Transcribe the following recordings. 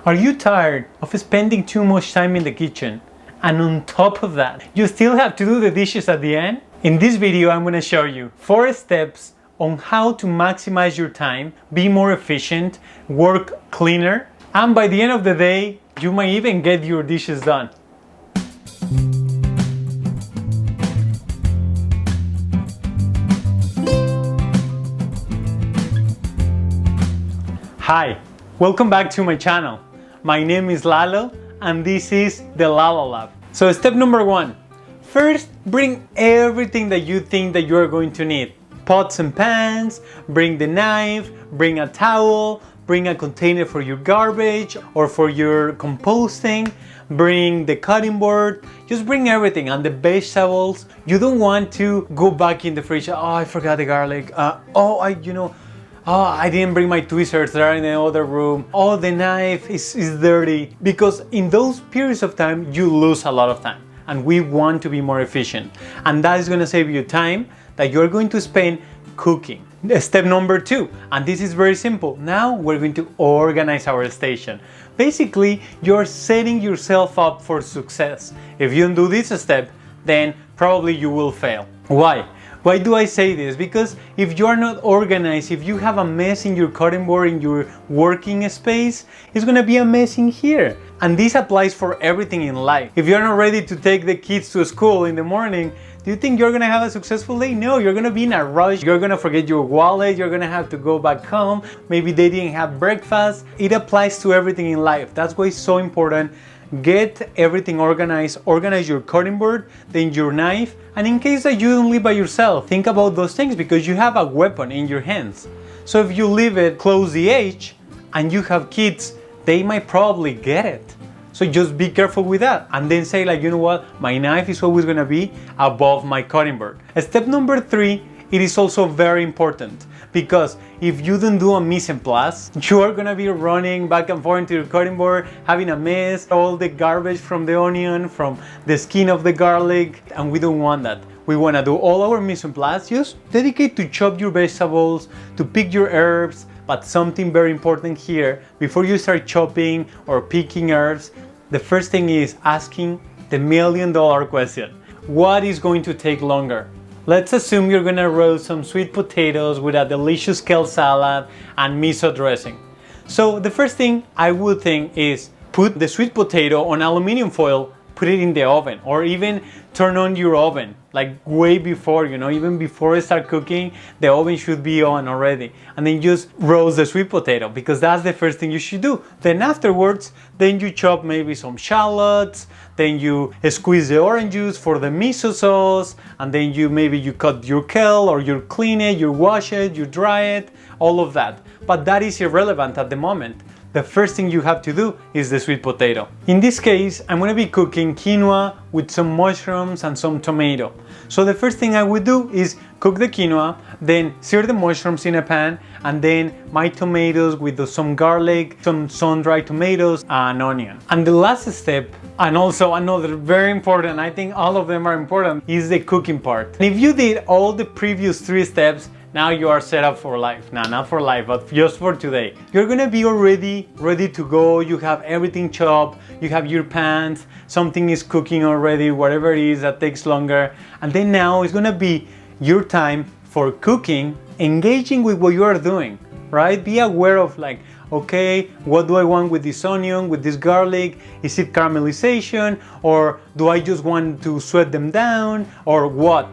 Are you tired of spending too much time in the kitchen? And on top of that, you still have to do the dishes at the end? In this video, I'm going to show you 4 steps on how to maximize your time, be more efficient, work cleaner, and by the end of the day, you might even get your dishes done. Hi, welcome back to my channel. My name is Lalo and this is the Lalo Lab. So step number 1, first bring everything that you think that you are going to need. Pots and pans, bring the knife, bring a towel, bring a container for your garbage or for your composting, bring the cutting board, just bring everything, and the vegetables. You don't want to go back in the fridge, oh I forgot the garlic, I didn't bring my tweezers, they're in the other room. Oh, the knife is dirty. Because in those periods of time, you lose a lot of time. And we want to be more efficient. And that is going to save you time that you're going to spend cooking. Step number 2, and this is very simple. Now we're going to organize our station. Basically, you're setting yourself up for success. If you don't do this step, then probably you will fail. Why? Why do I say this? Because if you are not organized, if you have a mess in your cutting board, in your working space, it's gonna be a mess in here. And this applies for everything in life. If you're not ready to take the kids to school in the morning, do you think you're gonna have a successful day? No, you're gonna be in a rush. You're gonna forget your wallet. You're gonna have to go back home. Maybe they didn't have breakfast. It applies to everything in life. That's why it's so important. Get everything organized. Organize your cutting board, then your knife, and in case that you don't live by yourself, think about those things because you have a weapon in your hands. So if you leave it close the edge and you have kids, they might probably get it. So just be careful with that and then say like, you know what, my knife is always gonna be above my cutting board. Step number 3, it is also very important because if you don't do a mise en place, you are gonna be running back and forth into your cutting board, having a mess, all the garbage from the onion, from the skin of the garlic, and we don't want that. We wanna do all our mise en place, just dedicate to chop your vegetables, to pick your herbs, but something very important here, before you start chopping or picking herbs, the first thing is asking the $1 million question. What is going to take longer? Let's assume you're gonna roast some sweet potatoes with a delicious kale salad and miso dressing. So the first thing I would think is put the sweet potato on aluminum foil, put it in the oven, or even turn on your oven, like way before, even before I start cooking, the oven should be on already. And then just roast the sweet potato because that's the first thing you should do. Then afterwards, then you chop maybe some shallots, then you squeeze the orange juice for the miso sauce, and then you cut your kale, or you clean it, you wash it, you dry it, all of that. But that is irrelevant at the moment. The first thing you have to do is the sweet potato. In this case, I'm gonna be cooking quinoa with some mushrooms and some tomato. So the first thing I would do is cook the quinoa, then sear the mushrooms in a pan, and then my tomatoes with some garlic, some sun-dried tomatoes, and onion. And the last step, and also another very important, I think all of them are important, is the cooking part. And if you did all the previous 3 steps, now you are set up for life. Nah, not for life, but just for today. You're gonna be already ready to go. You have everything chopped, you have your pans, something is cooking already, whatever it is that takes longer. And then now it's gonna be your time for cooking, engaging with what you are doing, right? Be aware of like, okay, what do I want with this onion, with this garlic? Is it caramelization, or do I just want to sweat them down, or what?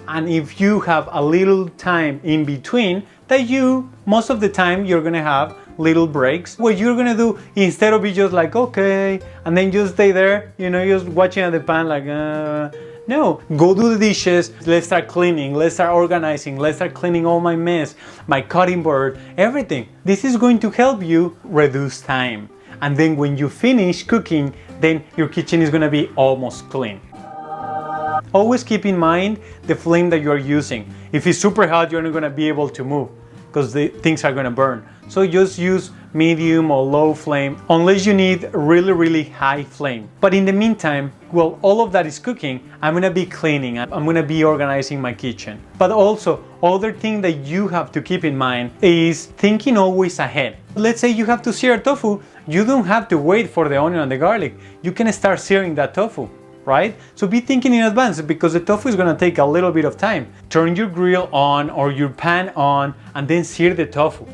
And if you have a little time in between, that most of the time you're gonna have little breaks. What you're gonna do, instead of be just like, okay, and then just stay there, just watching at the pan like, no, go do the dishes, let's start cleaning, let's start organizing, let's start cleaning all my mess, my cutting board, everything. This is going to help you reduce time. And then when you finish cooking, then your kitchen is gonna be almost clean. Always keep in mind the flame that you are using. If it's super hot, you're not gonna be able to move because the things are gonna burn. So just use medium or low flame unless you need really high flame. But in the meantime, while all of that is cooking, I'm gonna be cleaning, I'm gonna be organizing my kitchen. But also, other thing that you have to keep in mind is thinking always ahead. Let's say you have to sear tofu, you don't have to wait for the onion and the garlic. You can start searing that tofu, right? So be thinking in advance, because the tofu is gonna take a little bit of time. Turn your grill on or your pan on and then sear the tofu.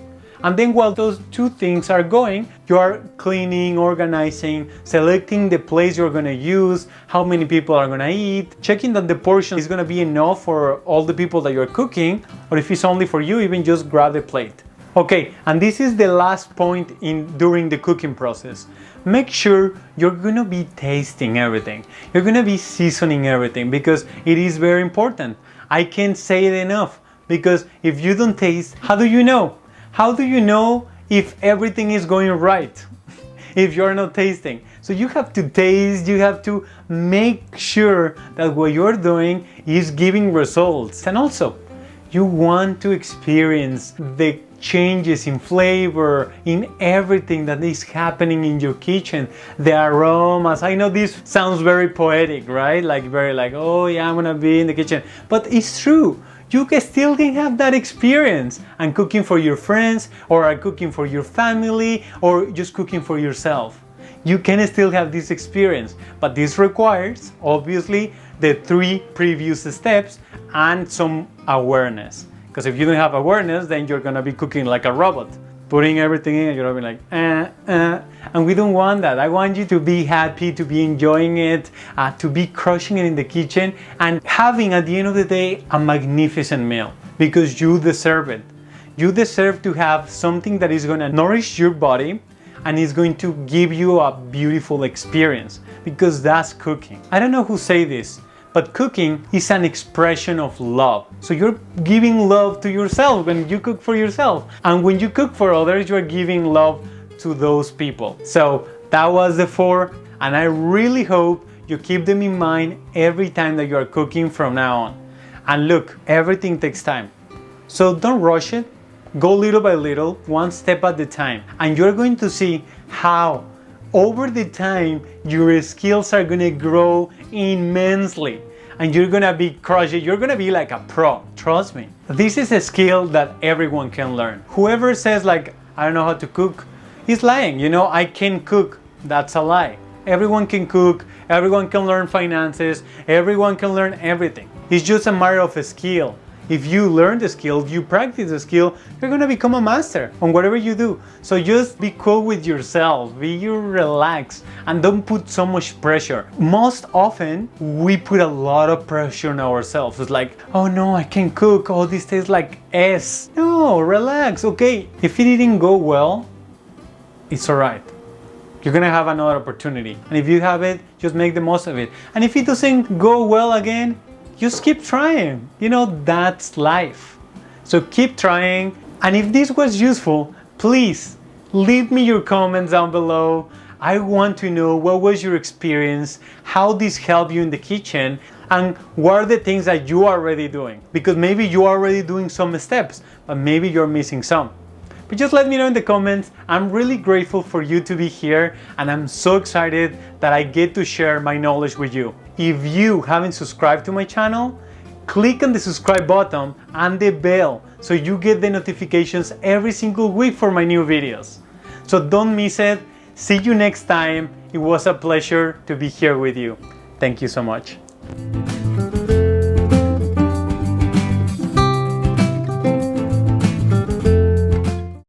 And then while those two things are going, you are cleaning, organizing, selecting the place you're gonna use, how many people are gonna eat, checking that the portion is gonna be enough for all the people that you're cooking, or if it's only for you, even just grab the plate. Okay, and this is the last point during the cooking process. Make sure you're gonna be tasting everything. You're gonna be seasoning everything, because it is very important. I can't say it enough, because if you don't taste, how do you know? How do you know if everything is going right if you're not tasting? So you have to taste, you have to make sure that what you're doing is giving results. And also, you want to experience the changes in flavor, in everything that is happening in your kitchen, the aromas. I know this sounds very poetic, right? Like, oh yeah, I'm gonna be in the kitchen. But it's true. You can still have that experience, and cooking for your friends, or cooking for your family, or just cooking for yourself. You can still have this experience, but this requires, obviously, the 3 previous steps and some awareness. Because if you don't have awareness, then you're gonna be cooking like a robot, putting everything in, and you're gonna be like, and we don't want that. I want you to be happy, to be enjoying it, to be crushing it in the kitchen, and having, at the end of the day, a magnificent meal, because you deserve it. You deserve to have something that is gonna nourish your body, and is going to give you a beautiful experience, because that's cooking. I don't know who say this, but cooking is an expression of love. So you're giving love to yourself when you cook for yourself. And when you cook for others, you're giving love to those people. So that was the 4, and I really hope you keep them in mind every time that you are cooking from now on. And look, everything takes time. So don't rush it. Go little by little, one step at a time. And you're going to see how over the time your skills are gonna grow immensely, and you're gonna be crushing. You're gonna be like a pro, trust me. This is a skill that everyone can learn. Whoever says like, I don't know how to cook, is lying. You know, I can cook, that's a lie. Everyone can cook, everyone can learn finances, everyone can learn everything. It's just a matter of a skill. If you learn the skill, you practice the skill, you're gonna become a master on whatever you do. So just be cool with yourself, be relaxed, and don't put so much pressure. Most often, we put a lot of pressure on ourselves. It's like, oh no, I can't cook, oh this tastes like S. No, relax, okay. If it didn't go well, it's alright. You're gonna have another opportunity. And if you have it, just make the most of it. And if it doesn't go well again, just keep trying. You know, that's life. So keep trying. And if this was useful, please leave me your comments down below. I want to know what was your experience, how this helped you in the kitchen, and what are the things that you are already doing. Because maybe you are already doing some steps, but maybe you're missing some. But just let me know in the comments. I'm really grateful for you to be here, and I'm so excited that I get to share my knowledge with you. If you haven't subscribed to my channel, click on the subscribe button and the bell so you get the notifications every single week for my new videos. So don't miss it. See you next time. It was a pleasure to be here with you. Thank you so much.